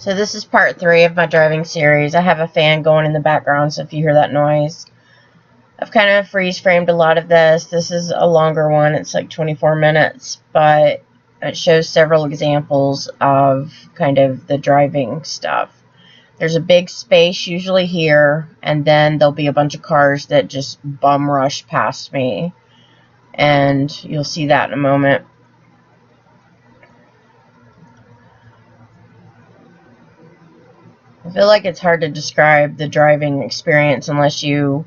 So this is part 3 of my driving series. I have a fan going in the background, so if you hear that noise. I've kind of freeze-framed a lot of this. This is a longer one. It's like 24 minutes, but it shows several examples of kind of the driving stuff. There's a big space usually here, and then there'll be a bunch of cars that just bum rush past me. And you'll see that in a moment. I feel like it's hard to describe the driving experience unless you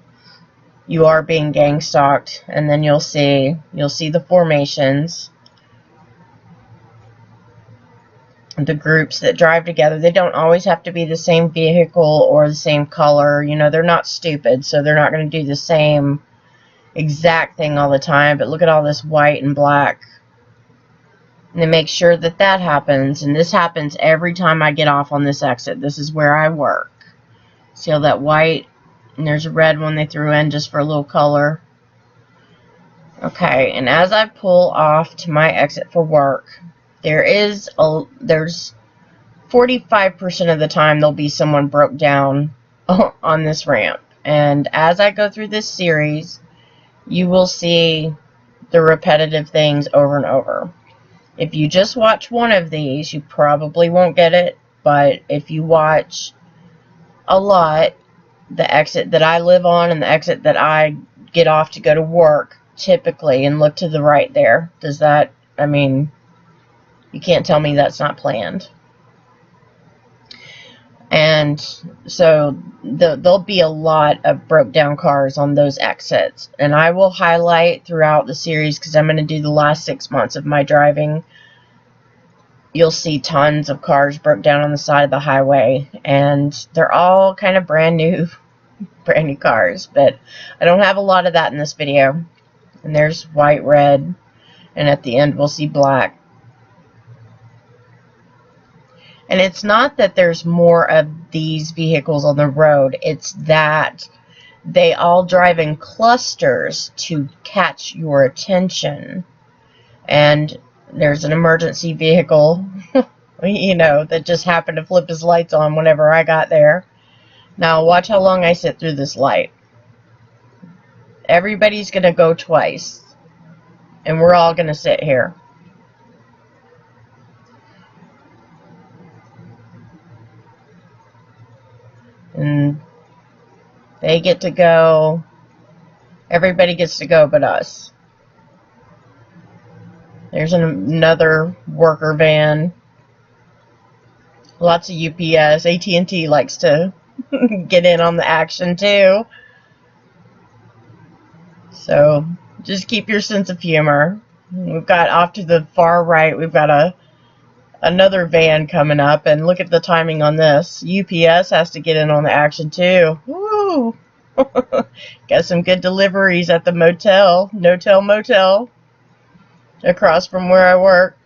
are being gang stalked, and then you'll see the formations, the groups that drive together. They don't always have to be the same vehicle or the same color. You know, they're not stupid, so they're not going to do the same exact thing all the time. But look at all this white and black. And they make sure that that happens. And this happens every time I get off on this exit. This is where I work. See all that white? And there's a red one they threw in just for a little color. Okay, and as I pull off to my exit for work, there's 45% of the time there'll be someone broke down on this ramp. And as I go through this series, you will see the repetitive things over and over. If you just watch one of these, you probably won't get it, but if you watch a lot, the exit that I live on and the exit that I get off to go to work, typically, and look to the right there, does that, I mean, you can't tell me that's not planned. And so there'll be a lot of broke down cars on those exits. And I will highlight throughout the series, because I'm going to do the last 6 months of my driving. You'll see tons of cars broke down on the side of the highway. And they're all kind of brand new cars. But I don't have a lot of that in this video. And there's white, red, and at the end we'll see black. And it's not that there's more of these vehicles on the road. It's that they all drive in clusters to catch your attention. And there's an emergency vehicle, you know, that just happened to flip his lights on whenever I got there. Now watch how long I sit through this light. Everybody's going to go twice. And we're all going to sit here. And they get to go. Everybody gets to go but us. There's another worker van. Lots of UPS. AT&T likes to get in on the action too. So just keep your sense of humor. We've got off to the far right, we've got another van coming up, and look at the timing on this. UPS has to get in on the action too. Woo! Got some good deliveries at the motel, no-tell motel, across from where I work.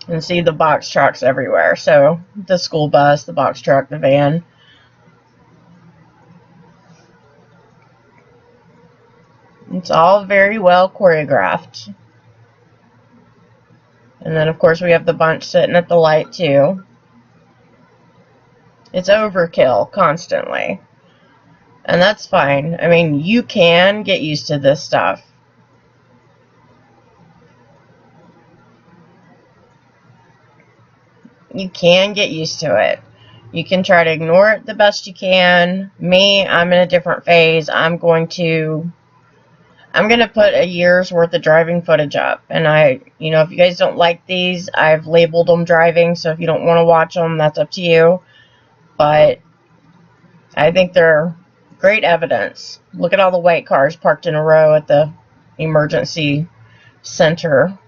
And see the box trucks everywhere. So the school bus, the box truck, the van. It's all very well choreographed. And then, of course, we have the bunch sitting at the light, too. It's overkill, constantly. And that's fine. I mean, you can get used to this stuff. You can get used to it. You can try to ignore it the best you can. Me, I'm in a different phase. I'm going to put a year's worth of driving footage up. And you know, if you guys don't like these, I've labeled them driving. So if you don't want to watch them, that's up to you. But I think they're great evidence. Look at all the white cars parked in a row at the emergency center.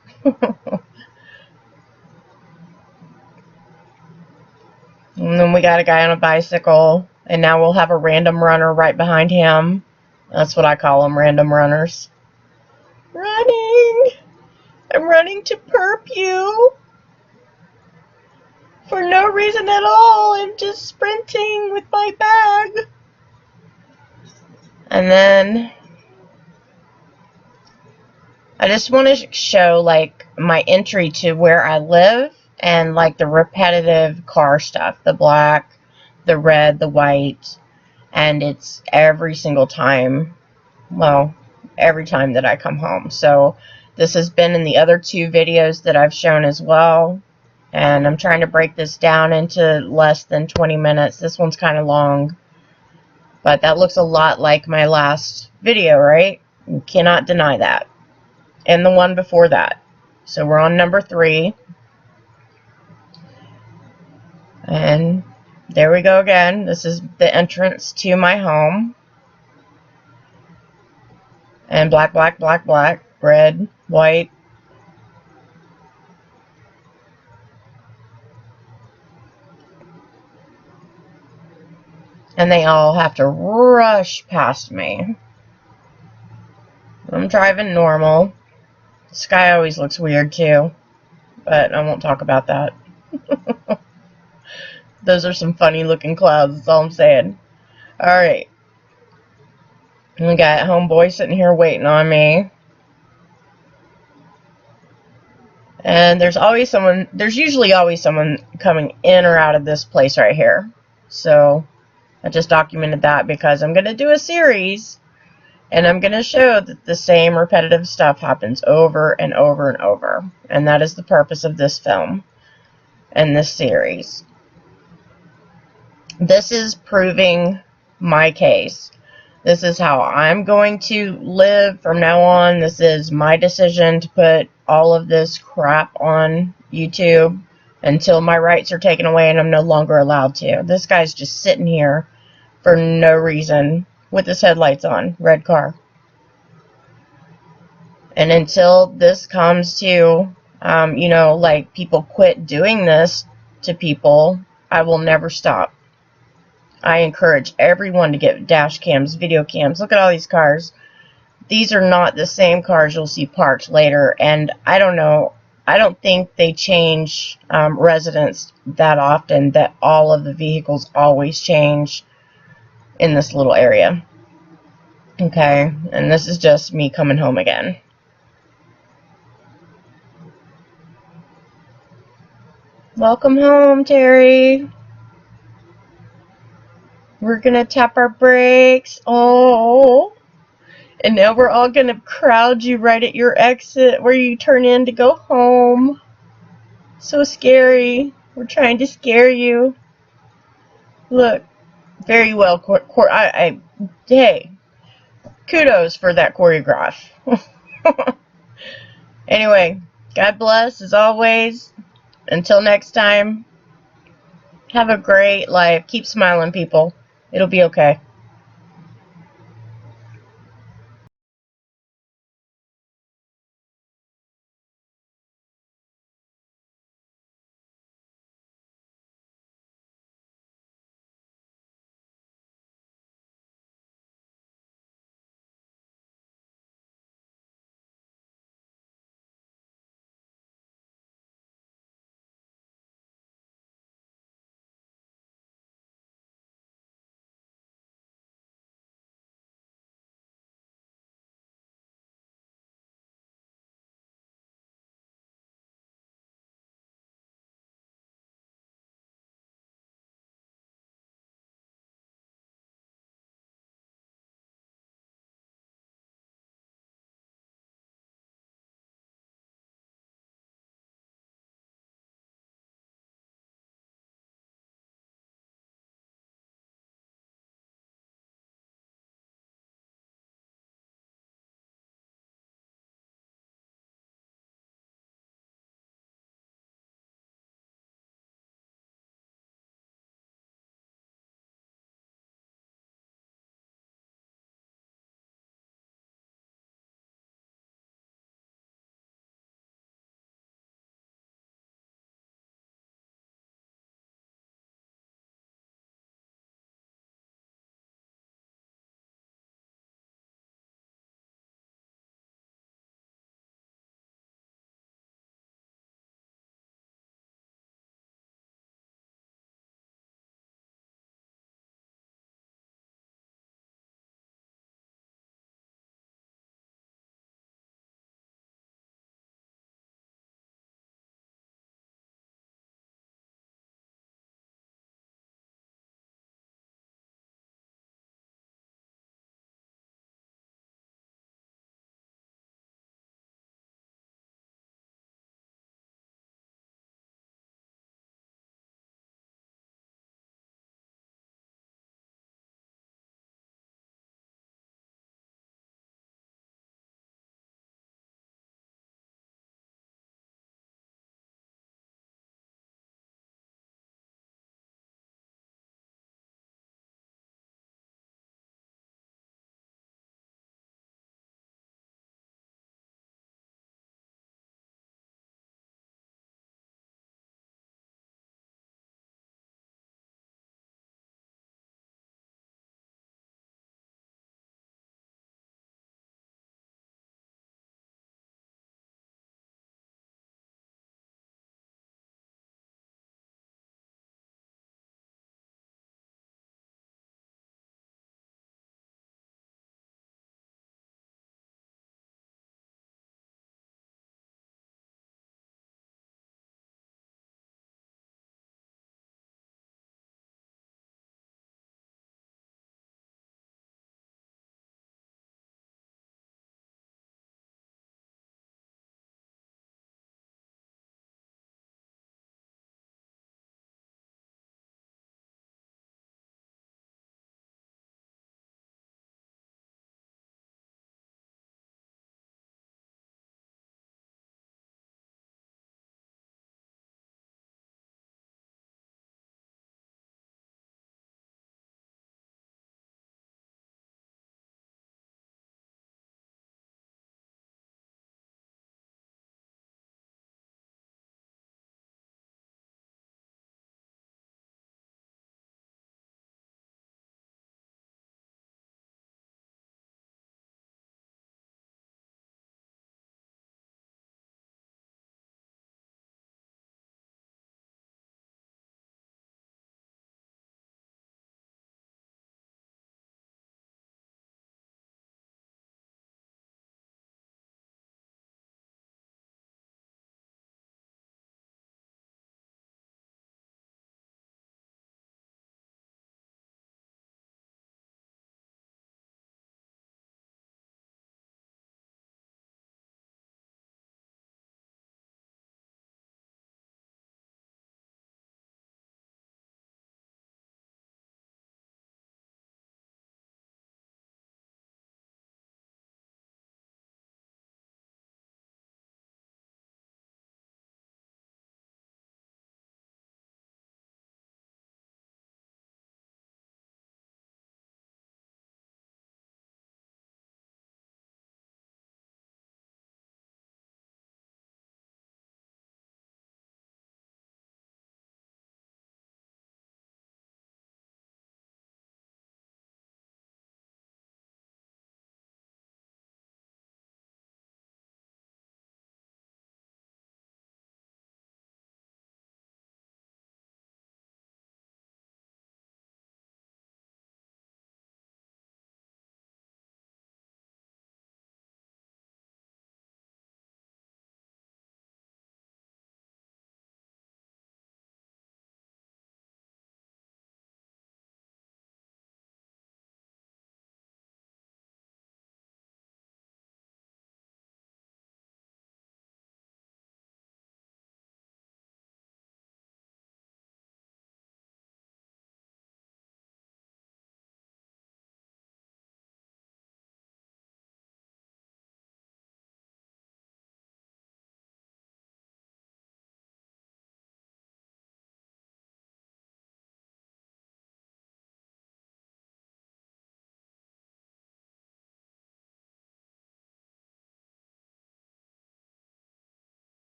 And then we got a guy on a bicycle. And now we'll have a random runner right behind him. That's what I call them, random runners. Running! I'm running to perp you! For no reason at all, I'm just sprinting with my bag. And then I just want to show like my entry to where I live and like the repetitive car stuff, the black, the red, the white, and it's every single time, well, every time that I come home. So this has been in the other 2 videos that I've shown as well, and I'm trying to break this down into less than 20 minutes. This one's kind of long, but that looks a lot like my last video, right? You cannot deny that. And the one before that. So we're on number 3. And there we go again. This is the entrance to my home. And black, black, black, black, red, white. And they all have to rush past me. I'm driving normal. The sky always looks weird too, but I won't talk about that. Those are some funny looking clouds, that's all I'm saying. Alright. We got homeboy sitting here waiting on me. And there's usually always someone coming in or out of this place right here. So I just documented that because I'm going to do a series, and I'm going to show that the same repetitive stuff happens over and over and over. And that is the purpose of this film and this series. This is proving my case. This is how I'm going to live from now on. This is my decision to put all of this crap on YouTube until my rights are taken away and I'm no longer allowed to. This guy's just sitting here for no reason with his headlights on. Red car. And until this comes to, you know, like people quit doing this to people, I will never stop. I encourage everyone to get dash cams, video cams. Look at all these cars. These are not the same cars you'll see parked later. And I don't know. I don't think they change residents that often, that all of the vehicles always change in this little area. Okay. And this is just me coming home again. Welcome home, Terry. We're gonna tap our brakes. Oh. And now we're all gonna crowd you right at your exit where you turn in to go home. So scary. We're trying to scare you. Look. Very well. Hey. Kudos for that choreograph. Anyway. God bless as always. Until next time. Have a great life. Keep smiling, people. It'll be okay.